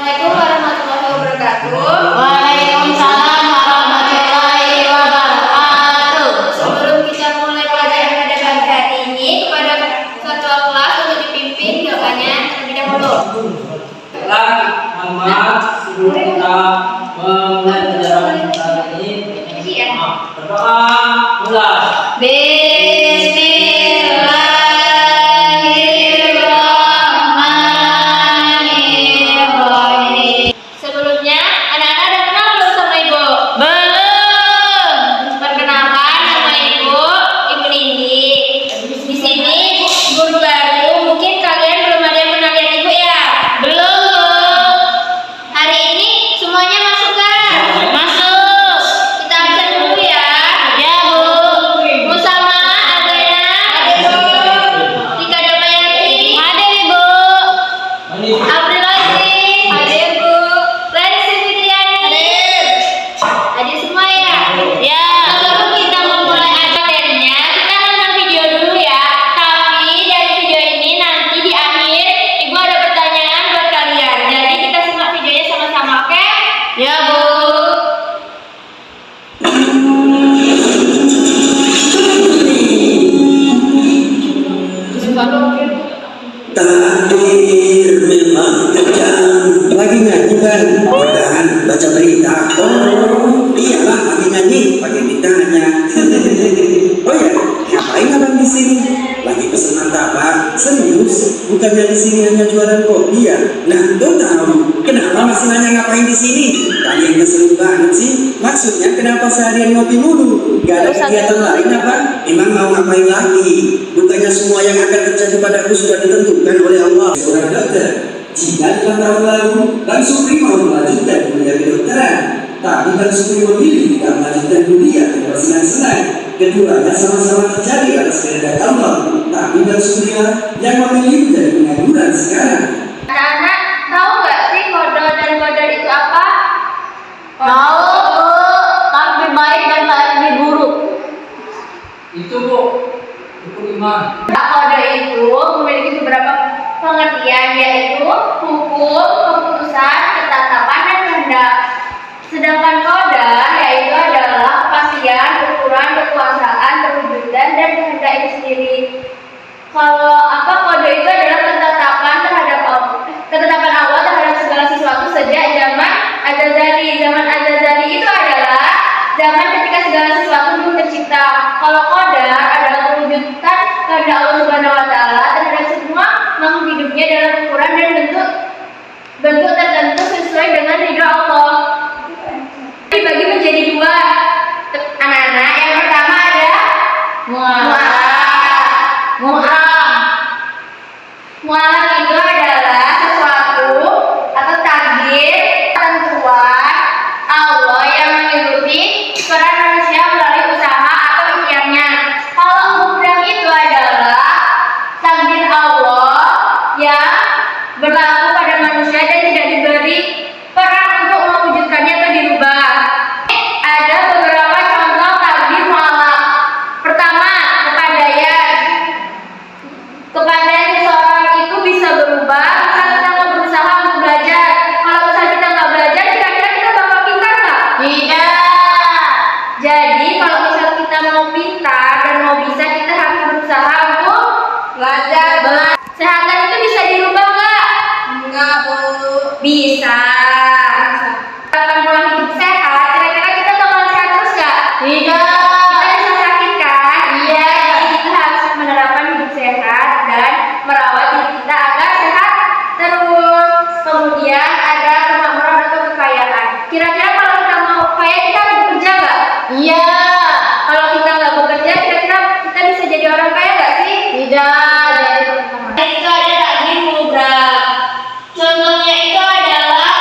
Assalamualaikum warahmatullahi wabarakatuh. Waalaikumsalam warahmatullahi wabarakatuh. Sebelum kita mulai pelajaran pada pagi hari ini, kepada ketua kelas untuk dipimpin doanya terlebih dahulu. Muhammad, sebelum kita memulai pelajaran kali ini, berdoa mulai. Sebelumnya, anak-anak udah kenal belum sama Ibu? Belum. Perkenalkan, nama Ibu Nindi. Di sini guru baru, mungkin kalian belum ada yang pernah lihat Ibu ya? Belum. Hari ini semuanya masuk kan? Masuk. Kita absen dulu ya. Ya, Bu. Bu Salma, Adriana, Tika Damayati, Hadir, Ibu. April Lastri, hadir Bu. Lesti Fitriani, hadir semua ya. Ya. Sebelum kita memulai materinya, kita nonton video dulu ya. Tapi dari video ini nanti di akhir Ibu ada pertanyaan buat kalian. Jadi kita simak videonya sama-sama, oke? Ya, Bu. Takdir memang kejam. Lagi nyanyi kan? Mudahan baca berita. Oh, iyalah lagi nyanyi. Pakai ditanya. Oh ya, ngapain abang di sini? Lagi pesen martabak. Serius? Bukannya di sini hanya jualan kopi ya? Nah, tuh tahu. Kenapa masih nanya ngapain di sini? Kalian keselin banget sih. Maksudnya kenapa seharian ngopi mulu? Gak ada kegiatan lain apa? Emang mau ngapain lagi? Bukannya semua yang akan terjadi padaku sudah ditentukan oleh Allah. Seorang dokter, jika 5 tahun lalu Bang Supri mau melanjutkan kuliah kedokteran, tapi Bang Supri memilih tidak melanjutkan kuliah dengan senang-senang. Keduanya sama-sama terjadi atas kehendak Allah, tapi Bang Supri yang memilih menjadi pengangguran sekarang. Anak-anak tahu nggak sih kodar dan kodar itu apa? Tahu, Bu. Takdir baik dan takdir buruk. Itu Bu, rukun iman. Kodar itu memiliki beberapa pengertian, yaitu hukum, keputusan, ketetapan, dan kehendak. Sedangkan kodar yaitu adalah kepastian, ukuran, kekuasaan, perwujudan, dan kehendak itu sendiri. Kalau kodar itu adalah ketetapan Allah terhadap segala sesuatu sejak zaman Azazali. Zaman Azazali itu adalah zaman ketika segala sesuatu belum tercipta. Kalau kodar adalah perwujudan kehendak Allah Subhanahu Wa Taala terhadap semua makhluk hidupnya dalam ukuran dan bentuk tertentu sesuai dengan ridha Allah. Dibagi menjadi dua, anak-anak. Yang pertama ada mu'alaf itu adalah sesuatu atau takdir, ketentuan Allah yang mengikuti peran manusia melalui usaha atau ikhtiarnya. Kalau mudah itu adalah takdir Allah yang berlaku pada manusia dan tidak diberi peran untuk mewujudkannya atau dirubah. Ada beberapa contoh takdir mu'alaf. Pertama, kepandaian. Kepandaian seseorang itu bisa berubah saat kita mau berusaha untuk belajar. Kalau misalnya kita nggak belajar, kira-kira kita bakal pintar nggak? Tidak. Jadi kalau misalnya kita mau pintar dan mau bisa, kita harus berusaha untuk belajar. Kesehatan itu bisa dirubah nggak? Enggak, Bu. Bisa. Akan pola hidup sehat, kira-kira kita bakalan sehat terus nggak? Tidak. Kita bisa sakit kan? Iya. Jadi kita harus menerapkan hidup sehat dan merawat diri kita agar sehat terus. Kemudian ada kemakmuran atau kekayaan. Kira-kira kalau kita mau kaya, kita harus bekerja nggak? Iya. Kalau kita nggak bekerja, kira-kira kita bisa jadi orang kaya nggak sih? Tidak. Jadi Itu ada takdir mudah. Contohnya itu adalah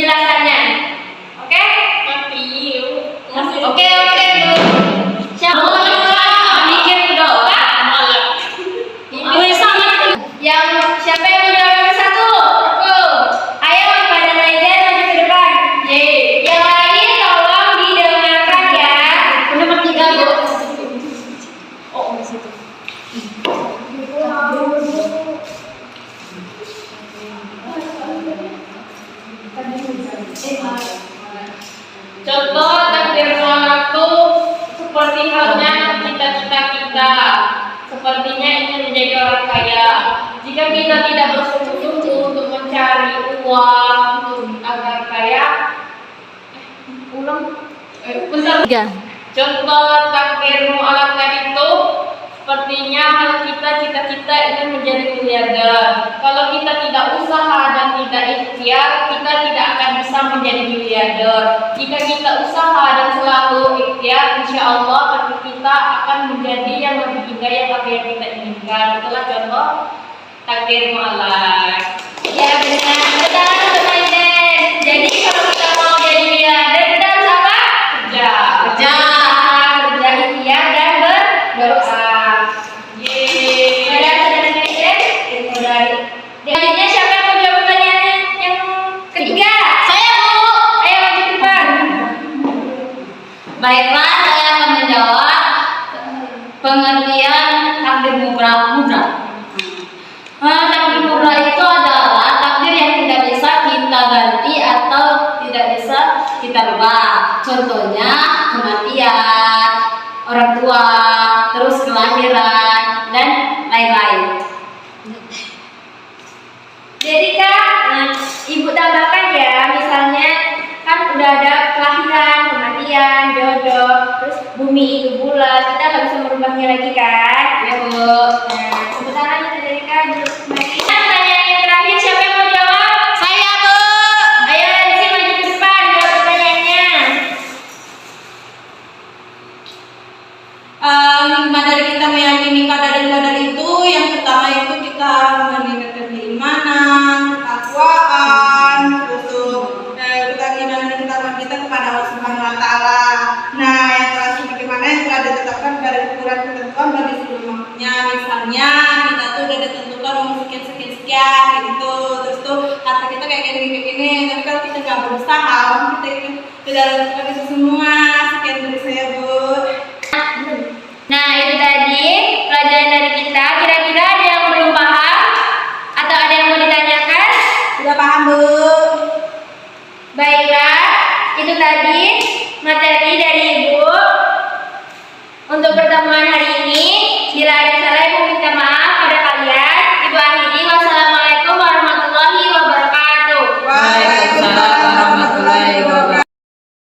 penjelasannya. Oke? Oke, Bu. Siapa Mikir dong. siapa yang mau jawab nomor 1? Aku. Ayo pada Maiden maju ke depan. Yang lain tolong didengarkan ya. Nomor 3, Bu. Contoh takdir waktu seperti halnya cita-cita kita. Sepertinya ingin menjadi orang kaya. Jika kita tidak bersungguh-sungguh untuk mencari uang agar kaya, bentar. 3. Contoh takdirmu alangkah itu sepertinya hal kita cita-cita ingin menjadi miliarder. Kalau kita tidak usaha dan tidak ikhtiar, kita tidak akan bisa menjadi miliarder. Jika kita usaha dan selalu ikhtiar, insya Allah takdir kita akan menjadi yang lebih indah yang apa yang kita inginkan. Itulah contoh takdirmu Allah. Ya benar. Betul untuk Maiden. Jadi kalau kita mau jadi miliarder kita harus apa? Kerja. Kerja ikhtiar dan berdoa. Ada Maiden? Itu dari. Selanjutnya siapa yang mau jawab pertanyaan yang ketiga? Saya, Bu. Ayo maju ke depan. Baiklah, saya akan menjawab pengertian takdir mubrah. Takdir mubrah itu adalah takdir yang tidak bisa kita ganti atau tidak bisa kita rubah. Contohnya kematian, orang tua, terus kelahiran, dan lain-lain. Jadi Kak, Ibu tambahkan ya, misalnya kan udah ada kelahiran, kematian, jodoh, terus bumi itu bulat, kita nggak bisa merubahnya lagi kan? Ya, Bu. Nah, sebentar itu dari Kak, dulu kembali. Pertanyaan yang terakhir siapa yang mau jawab? Saya, Bu. Ayo Nancy maju ke depan, jawab pertanyaannya. Hikmah dari kita meyakini qadar dan qadar itu, yang pertama itu kita meningkatkan keimanan, ketakwaan, terus kita keimanan dan ketakwaan kita kepada Allah Subhanahu Wa Taala. Nah, yang terakhir bagaimana yang telah ditetapkan dari ukuran ketentuan bagi seluruh makhluknya. Misalnya kita tuh udah ditentukan umur sekian gitu, terus tuh harta kita kayak gini. Tapi kalau kita nggak berusaha, kita itu tidak dapat itu semua. Sekian dari saya, Bu. Nah itu tadi pelajaran dari kita. Kira-kira ada yang belum paham atau ada yang mau ditanyakan? Sudah paham, Bu? Baiklah, itu tadi materi dari Ibu untuk pertemuan hari ini. Bila ada salah Ibu minta